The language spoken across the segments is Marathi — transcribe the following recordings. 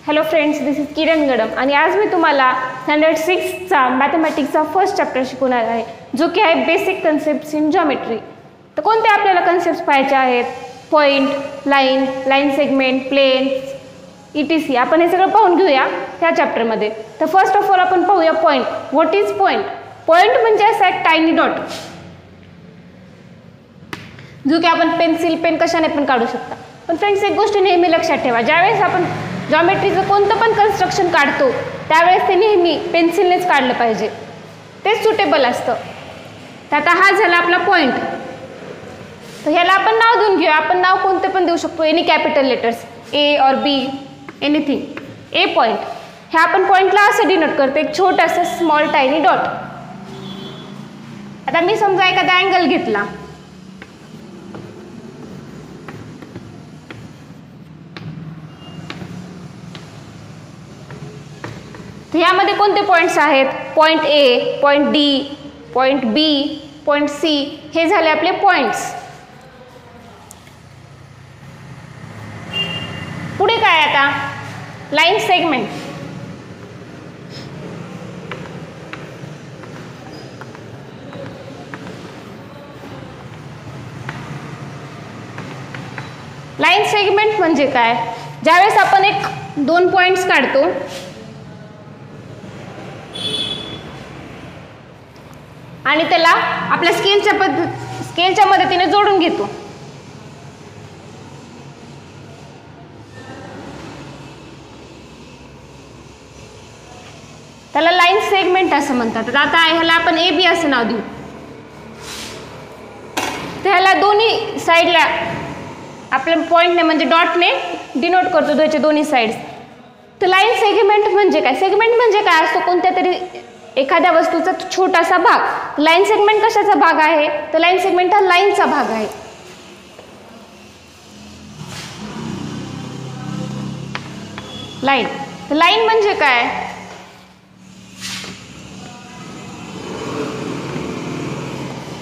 हॅलो फ्रेंड्स, दिस इज किरण गडम आणि आज मी तुम्हाला स्टँडर्ड 6चा मॅथमॅटिक्सचा फर्स्ट चॅप्टर शिकवणार आहे, जो की आहे बेसिक कन्सेप्ट्स इन जॉमेट्री. तर कोणते आपल्याला कन्सेप्ट्स पाहायचे आहेत? Point, line, line segment, plane, ETC. आपण हे सगळं पाहून घेऊया ह्या चॅप्टरमध्ये. तर फर्स्ट ऑफ ऑल आपण पाहूया point. What is point? Point म्हणजे असा एक टायनी डॉट, जो की आपण पेन कशाने पण काढू शकता. पण फ्रेंड्स, एक गोष्ट नेहमी लक्षात ठेवा, ज्यावेळेस आपण जॉमेट्रीचं कोणतं पण कन्स्ट्रक्शन काढतो त्यावेळेस ते नेहमी पेन्सिलनेच काढलं पाहिजे, तेच सुटेबल असतं. तर आता हा झाला आपला पॉईंट. तर ह्याला आपण नाव देऊन घेऊया. आपण नाव कोणतं पण देऊ शकतो, एनी कॅपिटल लेटर्स, A और B, एनिथिंग. ए पॉईंट. ह्या आपण पॉईंटला असं डिनोट करतो, एक छोटासा स्मॉल टायनी डॉट. आता मी समजा एखादा अँगल घेतला, तर यामध्ये कोणते पॉईंट्स आहेत? Point A, point D, point B, point C, हे झाले आपले पॉईंट्स. पुढे काय आता? Line segment. लाईन सेगमेंट म्हणजे काय? ज्यावेळेस आपण एक दोन पॉईंट्स काढतो आणि त्याला आपल्या स्केलच्या मदतीने जोडून घेतो. त्याला लाईन सेगमेंट असं म्हणतात. तर आता ह्याला आपण AB असं नाव देऊ. तर ह्याला दोन्ही साईडला आपल्या पॉईंटने म्हणजे डॉटने डिनोट करतो त्याच्या दोन्ही साईड्स. तर लाईन सेगमेंट म्हणजे काय? सेगमेंट म्हणजे काय असतो? कोणत्या तरी एखाद्या वस्तूचा छोटासा भाग. लाईन सेगमेंट कशाचा भाग आहे? तर लाईन सेगमेंट हा लाईनचा भाग आहे. लाईन. तर लाईन म्हणजे काय?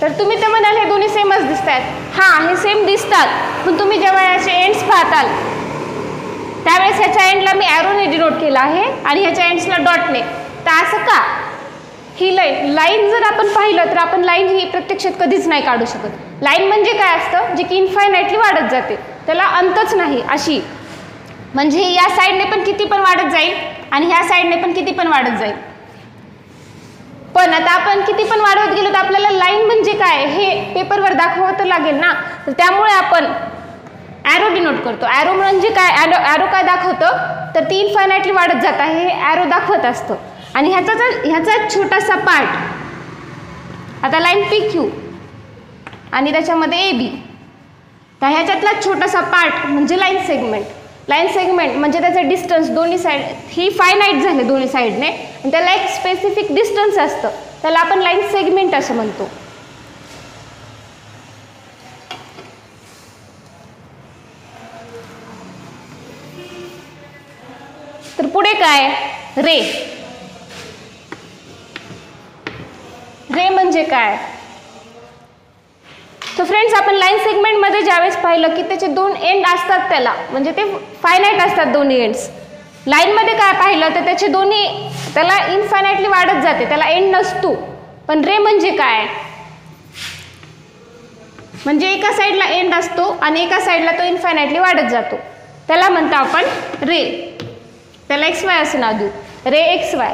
तर तुम्ही तर म्हणाल हे दोन्ही सेमच दिसत आहेत. हां, हे सेम दिसतात, पण तुम्ही जेव्हा याचे एंड्स पाहताल त्यावेळेस ह्याच्या एंडला मी ॲरोने डिनोट केला आहे आणि ह्याच्या एंड्सला डॉटने. तर असं का? ही लाईन जर आपण पाहिलं तर आपण लाईन ही प्रत्यक्षात कधीच नाही काढू शकत. लाईन म्हणजे काय असतं? जे की इन्फायनाइटली वाढत जाते, त्याला अंतच नाही अशी. म्हणजे या साईडने पण किती पण वाढत जाईल आणि ह्या साईडने पण किती पण वाढत जाईल. पण आता आपण किती पण वाढवत गेलो तर आपल्याला लाईन म्हणजे काय हे पेपरवर दाखवावं तर लागेल ना. तर त्यामुळे आपण ॲरो डिनोट करतो. ॲरो म्हणजे काय? ॲरो काय दाखवतं? तर ती इन्फायनाइटली वाढत जात आहे हे ॲरो दाखवत असतं. आणि ह्याचा छोटासा पार्ट, आता लाईन PQ आणि त्याच्यामध्ये AB, तर ह्याच्यातला छोटासा पार्ट म्हणजे लाईन सेगमेंट. लाईन सेगमेंट म्हणजे त्याचं डिस्टन्स दोन्ही साईड ही फायनाईट झाले दोन्ही साईडने आणि त्याला एक स्पेसिफिक डिस्टन्स असतं, त्याला आपण लाईन सेगमेंट असं म्हणतो. तर पुढे काय? रे. रे म्हणजे काय? तर फ्रेंड्स, आपण लाईन सेगमेंटमध्ये ज्यावेळेस पाहिलं की त्याचे दोन एंड असतात, त्याला म्हणजे ते फायनाईट असतात दोन्ही एंड्स. लाईनमध्ये काय पाहिलं तर त्याला इनफायनाइटली वाढत जाते, त्याला एंड नसतो. पण रे म्हणजे काय? म्हणजे एका साईडला एंड असतो आणि एका साईडला तो इनफायनाइटली वाढत जातो, त्याला म्हणतो आपण रे. त्याला XY असं नाव देऊ, रे XY.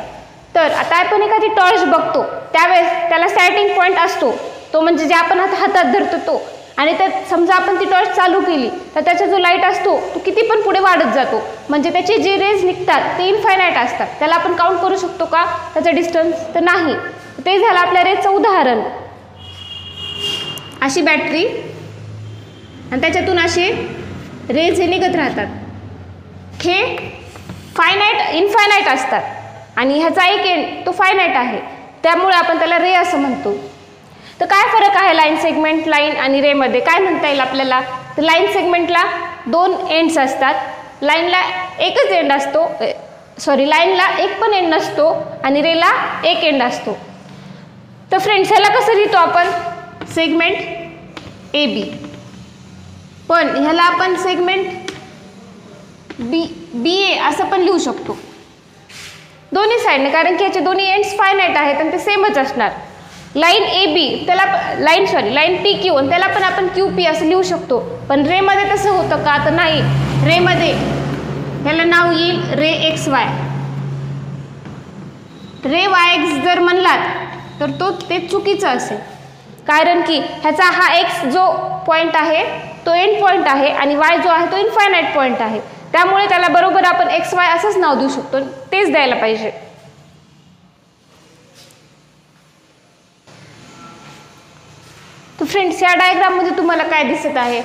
तर आता आपण एखादी टॉर्च बघतो त्यावेळेस त्याला स्टार्टिंग पॉईंट असतो, तो म्हणजे जे आपण हातात धरतो तो. आणि त्यात समजा आपण ती टॉर्च चालू केली तर त्याचा जो लाईट असतो तो किती पण पुढे वाढत जातो. म्हणजे त्याचे जे रेज निघतात ते इनफायनाइट असतात, त्याला आपण काउंट करू शकतो का त्याचा डिस्टन्स? तर नाही. ते झालं आपल्या रेजचं उदाहरण. अशी बॅटरी आणि त्याच्यातून असे रेज हे निघत राहतात, हे इनफायनाइट असतात आणि ह्याचा एक एंड तो फायनाइट आहे, त्यामुळे आपण त्याला रे असं म्हणतो. तर काय फरक आहे लाईन सेगमेंट, लाईन आणि रेमध्ये? काय म्हणता येईल आपल्याला? तर लाईन सेगमेंटला दोन एंड्स असतात, लाईनला एकच एंड असतो, लाईनला एक पण एंड नसतो आणि रेला एक एंड असतो. तर फ्रेंड्स, ह्याला कसं लिहितो आपण? Segment AB. पण ह्याला आपण सेगमेंट बी ए असं पण लिहू शकतो दोन्ही साईडने, कारण की याचे दोन्ही एंड्स फायनाईट आहेत आणि ते सेमच असणार. लाईन ए बी त्याला लाईन पी क्यू आणि त्याला पण आपण क्यू पी असं लिहू शकतो. पण रेमध्ये तसं होतं का? तर नाही. रेमध्ये ह्याला नाव येईल रे एक्स वाय. रे वाय एक्स जर म्हणलात तर ते चुकीचं असेल, कारण की ह्याचा हा एक्स जो पॉईंट आहे तो एंड पॉईंट आहे आणि वाय जो आहे तो इनफायनाईट पॉईंट आहे. त्यामुळे त्याला बरोबर आपण एक्स वाय असंच नाव देऊ शकतो, तेच द्यायला पाहिजे. तर फ्रेंड्स, या डायग्राममध्ये तुम्हाला काय दिसत आहे?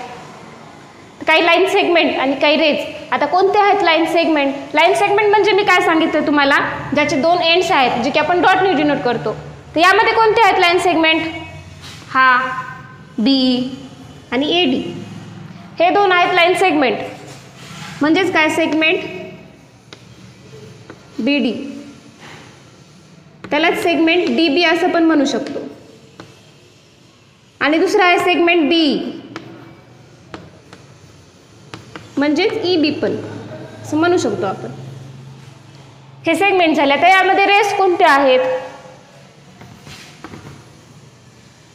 काही लाईन सेगमेंट आणि काही रेज. आता कोणते आहेत लाईन सेगमेंट? लाईन सेगमेंट म्हणजे मी काय सांगितलं तुम्हाला, ज्याचे दोन एंड्स आहेत जे की आपण डॉटने डिनोट करतो. तर यामध्ये कोणते आहेत लाईन सेगमेंट? हा डी आणि ए डी हे दोन आहेत लाईन सेगमेंट. म्हणजेच काय? सेगमेंट बी डी, त्यालाच सेगमेंट डी बी असं पण म्हणू शकतो. आणि दुसरा आहे सेगमेंट बी, म्हणजेच ई बी पण असं म्हणू शकतो आपण. हे सेगमेंट झाले. तर यामध्ये रेस कोणते आहेत?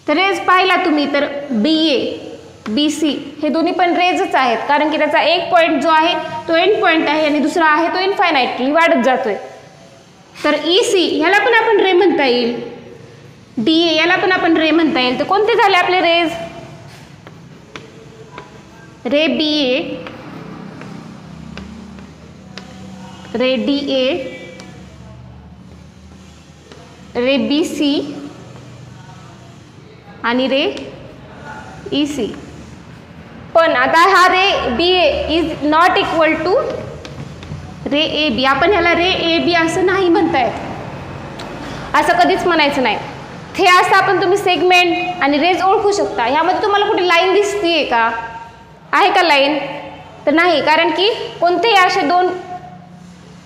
तर रेज पाहिला तुम्ही तर बी ए बी सी हे दोन्ही पण रेजच आहेत, कारण की त्याचा एक पॉईंट जो आहे तो एंड पॉईंट आहे आणि दुसरा आहे तो इनफायनाइटली वाढत जातोय. तर ई सी ह्याला पण आपण रे म्हणता येईल, डी ए याला पण आपण रे म्हणता येईल. तर कोणते झाले आपले rays? Ray B A, ray D A, ray B C आणि रे ई सी. पण आता हा ray B A is not equal to ray A B. आपण ह्याला रे ए बी असं नाही म्हणता येत, असं कधीच म्हणायचं नाही. हे असं आपण तुम्ही सेगमेंट आणि रेज ओळखू शकता. ह्यामध्ये तुम्हाला कुठे लाईन दिसतीये का? आहे का लाईन? तर नाही, कारण की कोणतेही असे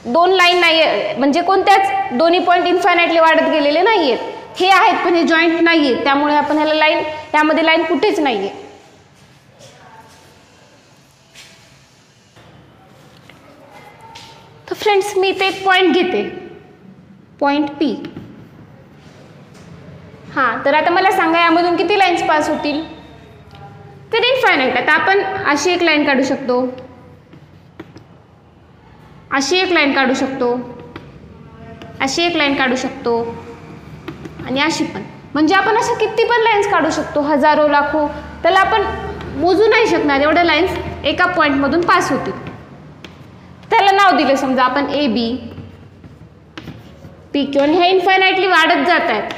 दोन लाईन नाही, म्हणजे कोणत्याच दोन्ही पॉईंट इन्फायनाइटली वाढत गेलेले नाही आहेत. हे आहेत पण हे जॉईंट नाही आहेत, त्यामुळे आपण ह्याला लाईन, त्यामध्ये लाईन कुठेच नाही आहे. तर फ्रेंड्स, मी इथे एक पॉईंट घेते, पॉईंट पी. हां, तर आता मला सांगा यामधून किती लाईन्स पास होतील? तर इनफायनाइट. आता आपण अशी एक लाईन काढू शकतो, अशी एक लाईन काढू शकतो, अशी एक लाईन काढू शकतो आणि अशी पण. म्हणजे आपण अशा किती पण लाईन्स काढू शकतो, हजारो लाखो. त्याला आपण मोजू नाही शकणार एवढ्या लाईन्स एका पॉईंटमधून पास होतील. त्याला नाव दिले समजा आपण ए बी पी क्यू, आणि ह्या इन्फायनाइटली वाढत जात आहेत,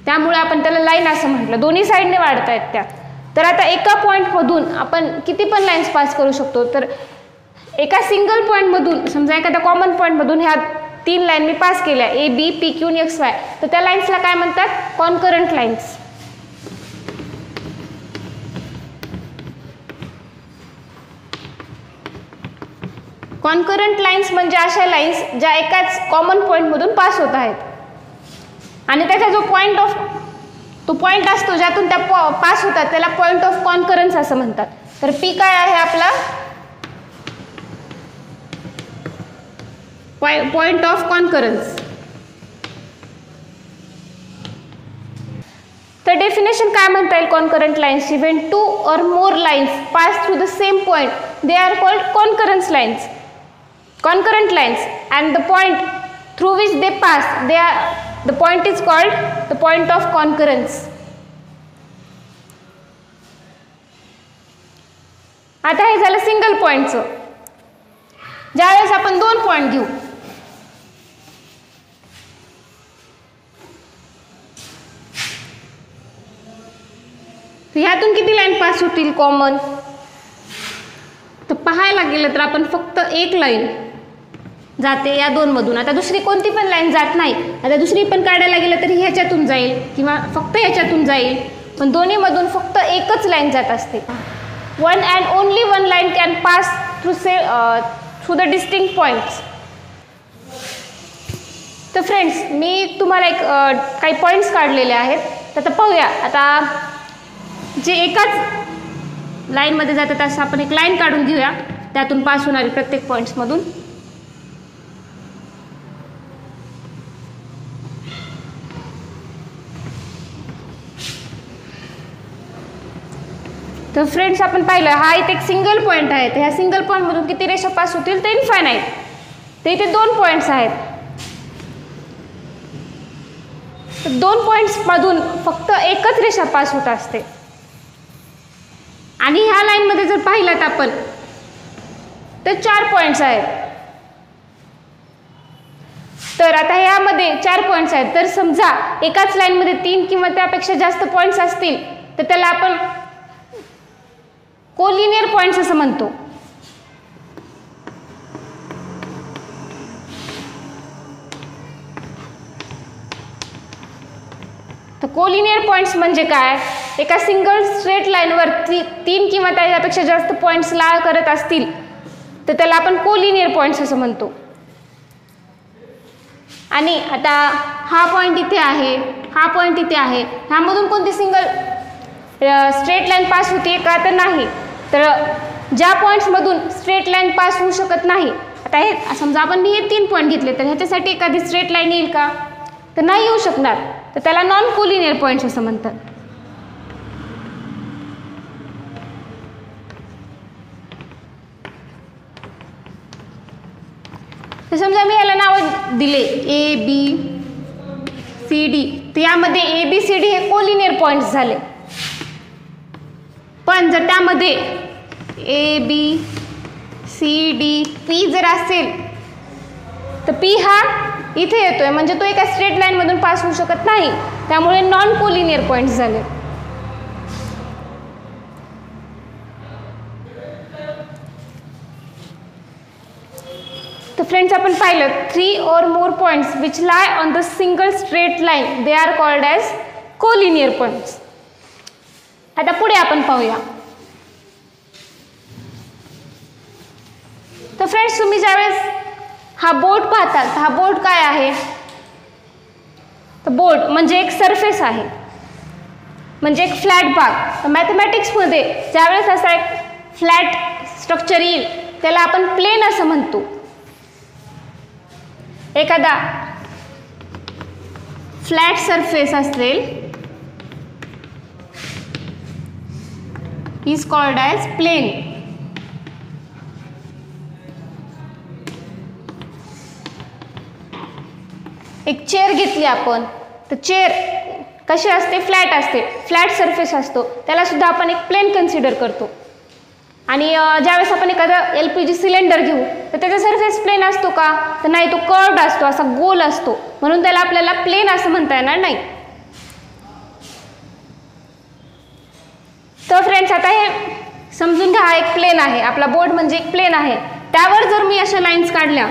त्यामुळे आपण त्याला लाईन असं म्हटलं. दोन्ही साईडने वाढत आहेत त्या. तर आता एका पॉईंटमधून आपण किती पण लाईन्स पास करू शकतो. तर एका सिंगल पॉईंटमधून, समजा एखाद्या कॉमन पॉईंटमधून ह्या 3 लाईन मी पास केल्या, ए बी पी क्यू आणि एक्स वाय, तर त्या लाईन्सला काय म्हणतात? Concurrent lines. कॉन्करंट लाईन्स म्हणजे अशा लाईन्स ज्या एकाच कॉमन पॉईंटमधून पास होत आहेत आणि त्याचा जो तो पॉईंट असतो ज्यातून त्या पास होतात त्याला पॉईंट ऑफ कॉन्करन्स असं म्हणतात. तर पी काय आहे आपला? Point of concurrence. तर डेफिनेशन काय म्हणता येईल कॉन्करंट लाईन्सची? When 2 or more lines pass through the same point, they are called concurrent lines. Concurrent lines, and the point through which they pass, the point is called the point of concurrence. आता हे झालं सिंगल पॉइंटचं. ज्यावेळेस आपण 2 पॉइंट घेऊ, ह्यातून किती लाईन पास होतील कॉमन? तर पाहायला गेलं तर आपण फक्त एक लाईन जाते या 2 मधून. आता दुसरी कोणती पण लाईन जात नाही. आता दुसरी पण काढायला गेलं तरी ह्याच्यातून जाईल किंवा फक्त ह्याच्यातून जाईल, पण दोन्ही मधून फक्त एकच लाईन जात असते. One and only one line can pass through the distinct points. तर फ्रेंड्स, मी तुम्हाला काही पॉईंट्स काढलेले आहेत, तर आता पाहूया. आता जे एकाच लाईनमध्ये जातात असं आपण एक लाईन काढून घेऊया. त्यातून पास होणारे प्रत्येक पॉईंट्समधून. तर फ्रेंड्स आपण पाहिलं हा इथे एक सिंगल पॉईंट आहे. तर ह्या सिंगल पॉईंटमधून किती रेषा पास होतील तर इन्फायनाईट. तर इथे 2 पॉईंट्स आहेत. तर 2 पॉईंट्समधून फक्त एकच रेषा पास होत असते. आणि ह्या लाईनमध्ये जर पाहिलात आपण तर 4 पॉईंट्स आहेत. तर आता ह्यामध्ये 4 पॉईंट्स आहेत. तर समजा एकाच लाईनमध्ये 3 किंवा त्यापेक्षा जास्त पॉईंट्स असतील तर त्याला आपण कोलिनियर पॉईंट्स असं म्हणतो. तर कोलिनियर पॉईंट्स म्हणजे काय, एका सिंगल स्ट्रेट लाईनवर 3 किंवा त्यापेक्षा जास्त पॉईंट्स ला करत असतील तर त्याला आपण कोलिनियर पॉईंट्स असं म्हणतो. आणि आता हा पॉईंट इथे आहे, हा पॉईंट इथे आहे, ह्यामधून कोणती सिंगल स्ट्रेट लाईन पास होते का तर नाही. तर ज्या पॉईंट्समधून स्ट्रेट लाईन पास होऊ शकत नाही, आता हे समजा आपण हे 3 पॉईंट घेतले तर ह्याच्यासाठी एखादी स्ट्रेट लाईन येईल का तर नाही येऊ शकणार. तर त्याला नॉन कोलिनियर पॉईंट्स असं म्हणतात. तर समजा मी याला नाव दिले ABCD. तर यामध्ये ABCD हे कोलिनियर पॉईंट्स झाले. पण जर त्यामध्ये ABCDP जर असेल तर P हा इथे येतोय म्हणजे तो एका स्ट्रेट लाईन मधून पास होऊ शकत नाही. त्यामुळे नॉन कोलिनियर पॉईंट्स झाले. तर फ्रेंड्स आपण पाहिलं 3 or more points which lie on the single straight line they are called as collinear points. आता पुढे आपण पाहूया. तर फ्रेंड्स तुम्ही ज्यावेळेस हा बोर्ड पाहताल तर हा बोर्ड काय आहे, तर बोर्ड म्हणजे एक सरफेस आहे, म्हणजे एक फ्लॅट भाग. तर मॅथमॅटिक्समध्ये ज्यावेळेस असा एक फ्लॅट स्ट्रक्चर येईल त्याला आपण प्लेन असं म्हणतो. एखादा फ्लॅट सरफेस असेल is called as plane. एक चेअर घेतली आपण तर चेअर कशी असते, फ्लॅट असते, फ्लॅट सरफेस असतो, त्याला सुद्धा आपण एक प्लेन कन्सिडर करतो. आणि ज्यावेळेस आपण एखादा LPG सिलेंडर घेऊ तर त्याचा सरफेस प्लेन असतो का तर नाही, तो कर्व्ड असतो, असा गोल असतो, म्हणून त्याला आपल्याला प्लेन असं म्हणता येणार नाही. तर फ्रेंड्स आता हे समजून घ्या, हा एक प्लेन आहे, आपला बोर्ड म्हणजे एक प्लेन आहे. त्यावर जर मी अशा लाईन्स काढल्या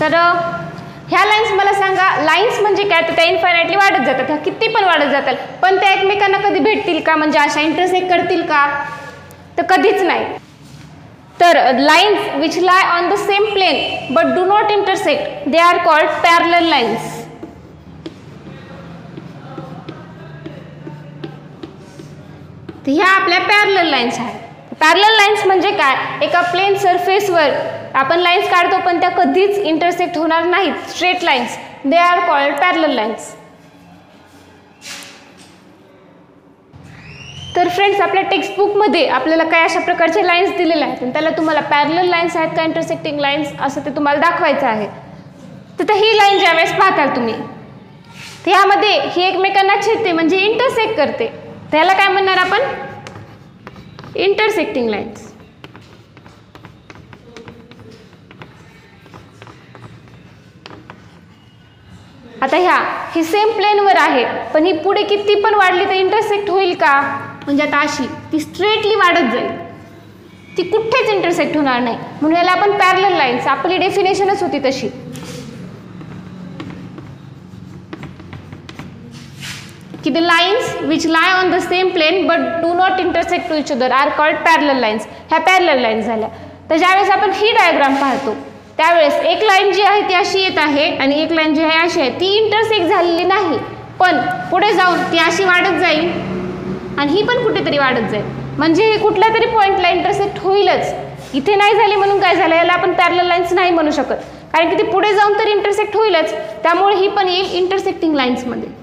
तर ह्या लाईन्स मला सांगा, लाईन्स म्हणजे काय, तर त्या इन्फायनाइटली वाढत जातात, ह्या किती पण वाढत जातात, पण त्या एकमेकांना कधी भेटतील का, म्हणजे अशा इंटरसेक्ट करतील का तर कधीच नाही. तर lines which lie on the same plane but do not intersect they are called parallel lines. तर ह्या आपल्या पॅरलल लाईन्स आहेत. पॅरलल लाईन्स म्हणजे काय, एका प्लेन सरफेसवर आपण लाईन्स काढतो पण त्या कधीच इंटरसेक्ट होणार नाहीत, straight lines, they are called parallel lines. तर फ्रेंड्स आपल्या टेक्स्टबुकमध्ये आपल्याला काय अशा प्रकारचे लाईन्स दिलेले आहेत आणि त्याला तुम्हाला पॅरलल लाईन्स आहेत का इंटरसेक्टिंग लाईन्स असं ते तुम्हाला दाखवायचं आहे. तर ही लाईन ज्यावेळेस पाहताल तुम्ही त्यामध्ये ही एकमेकांना छेदते म्हणजे इंटरसेक्ट करते, त्याला काय म्हणणार आपण, इंटरसेक्टिंग लाईन्स. आता ही सेम प्लेनवर आहे पण ही पुढे किती पण वाढली तर इंटरसेक्ट होईल का, म्हणजे आता अशी ती स्ट्रेटली वाढत जाईल, ती कुठेच इंटरसेक्ट होणार नाही, म्हणून याला आपण पॅरलल लाईन्स, आपली डेफिनेशनच होती तशी. की the lines which lie on the same plane but do not intersect to each other are called parallel lines. ह्या पॅरलल लाईन्स झाल्या. तर ज्यावेळेस आपण ही डायग्राम पाहतो त्यावेळेस एक लाईन जी आहे ती अशी येत आहे आणि एक लाईन जी आहे अशी आहे, ती इंटरसेक्ट झालेली नाही, पण पुढे जाऊन ती अशी वाढत जाईल आणि ही पण कुठेतरी वाढत जाईल, म्हणजे हे कुठल्या तरी पॉईंटला इंटरसेक्ट होईलच. इथे नाही झाली म्हणून काय झालं, याला आपण पॅरलल लाईन्स नाही म्हणू शकत, कारण की ती पुढे जाऊन तर इंटरसेक्ट होईलच, त्यामुळे ही पण येईल इंटरसेक्टिंग लाईन्समध्ये.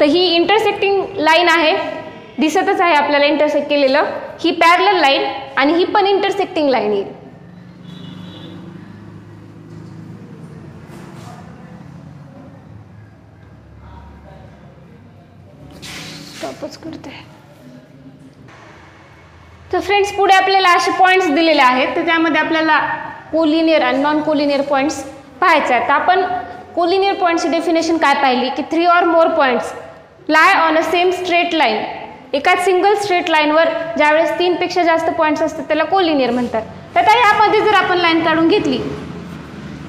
तर ही इंटरसेक्टिंग लाईन आहे, दिसतच आहे आपल्याला इंटरसेक्ट केलेलं. ही पॅरलल लाईन आणि ही पण इंटरसेक्टिंग लाईन येईल. स्टॉपच करते. तर फ्रेंड्स, पुढे आपल्याला असे पॉईंट्स दिलेले आहेत, तर त्यामध्ये आपल्याला कोलिनियर आणि नॉन कोलिनियर पॉईंट्स पाहायचे आहेत. आपण कोलिनियर पॉईंट्सची डेफिनेशन काय पाहिली की 3 or more points lie on a same straight line. एकाच सिंगल स्ट्रेट लाईनवर ज्यावेळेस 3 पेक्षा जास्त पॉईंट्स असतात त्याला कोलिनियर म्हणतात. तर आता यामध्ये जर आपण लाईन काढून घेतली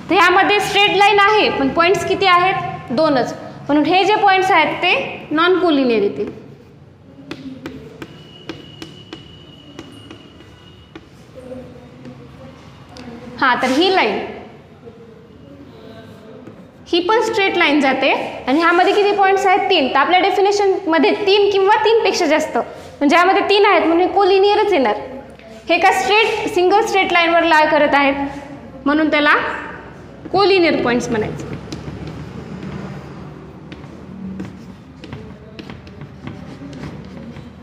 तर यामध्ये स्ट्रेट लाईन आहे पण पॉईंट्स किती आहेत, 2च, म्हणून हे जे पॉईंट्स आहेत ते नॉन कोलिनियर येतील. हां, तर ही लाईन ही पण स्ट्रेट लाईन जाते आणि ह्यामध्ये किती पॉईंट्स आहेत, 3. तर आपल्या डेफिनेशनमध्ये 3 किंवा 3 पेक्षा जास्त, म्हणजे यामध्ये 3 आहेत म्हणून हे कोलिनियरच येणार. हे का सिंगल स्ट्रेट लाईनवर लाय करत आहेत म्हणून त्याला कोलिनियर पॉईंट्स म्हणायचे.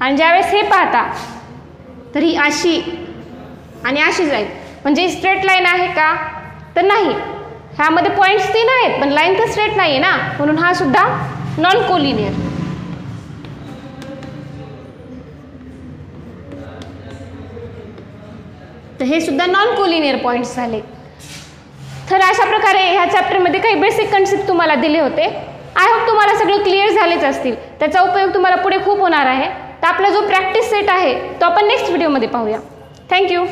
आणि ज्यावेळेस हे पाहता तर ही अशी आणि अशी जाईल, म्हणजे स्ट्रेट लाईन आहे का, तर नाही. ह्यामध्ये पॉईंट्स 3 आहेत पण लाईन तर स्ट्रेट नाही आहे ना, म्हणून हा सुद्धा नॉन कोलिनियर. तर हे सुद्धा नॉन कोलिनियर पॉईंट्स झाले. तर अशा प्रकारे ह्या चॅप्टरमध्ये काही बेसिक कन्सेप्ट तुम्हाला दिले होते. आय होप तुम्हाला सगळं क्लिअर झालेच असतील. त्याचा उपयोग तुम्हाला पुढे खूप होणार आहे. तर आपला जो प्रॅक्टिस सेट आहे तो आपण नेक्स्ट व्हिडिओमध्ये पाहूया. थँक्यू.